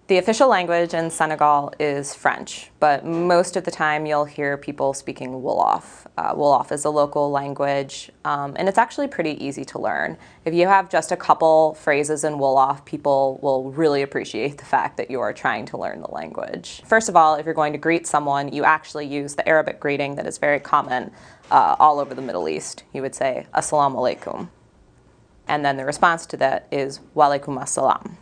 The official language in Senegal is French, but most of the time you'll hear people speaking Wolof. Wolof is a local language, and it's actually pretty easy to learn. If you have just a couple phrases in Wolof, people will really appreciate the fact that you are trying to learn the language. First of all, if you're going to greet someone, you actually use the Arabic greeting that is very common all over the Middle East. You would say, Assalamu alaikum. And then the response to that is, Wa alaikum assalam.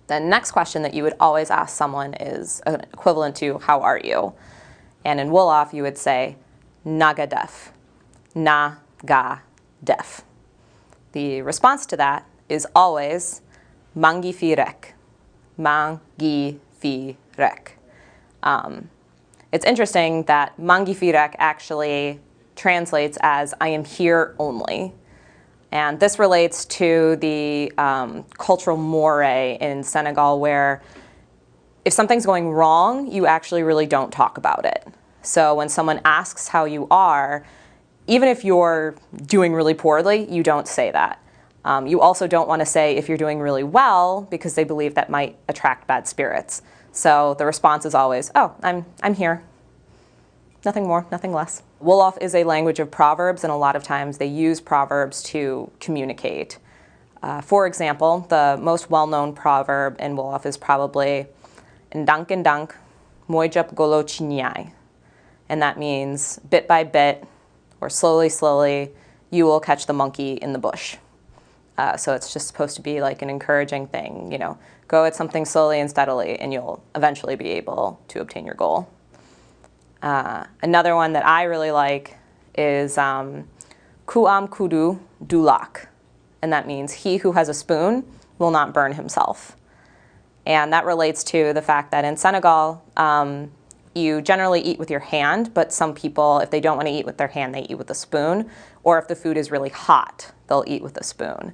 The next question that you would always ask someone is equivalent to, how are you? And in Wolof, you would say, Naga def. Na ga def. The response to that is always, Mangi fi rek. Mangi fi rek. It's interesting that Mangi fi rek actually translates as, I am here only. And this relates to the cultural moire in Senegal, where if something's going wrong, you actually really don't talk about it. So when someone asks how you are, even if you're doing really poorly, you don't say that. You also don't want to say if you're doing really well, because they believe that might attract bad spirits. So the response is always, oh, I'm here. Nothing more, nothing less. Wolof is a language of proverbs, and a lot of times they use proverbs to communicate. For example, the most well-known proverb in Wolof is probably Ndank, Moijap Golo Chinyai. And that means bit by bit, or slowly, slowly, you will catch the monkey in the bush. So it's just supposed to be like an encouraging thing, you know, go at something slowly and steadily, and you'll eventually be able to obtain your goal. Another one that I really like is Kuam Kudu Dulak, and that means he who has a spoon will not burn himself. And that relates to the fact that in Senegal, you generally eat with your hand, but some people, if they don't want to eat with their hand, they eat with a spoon, or if the food is really hot, they'll eat with a spoon.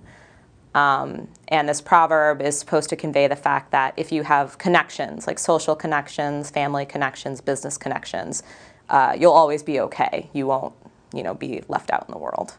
And this proverb is supposed to convey the fact that if you have connections, like social connections, family connections, business connections, you'll always be okay. You won't, be left out in the world.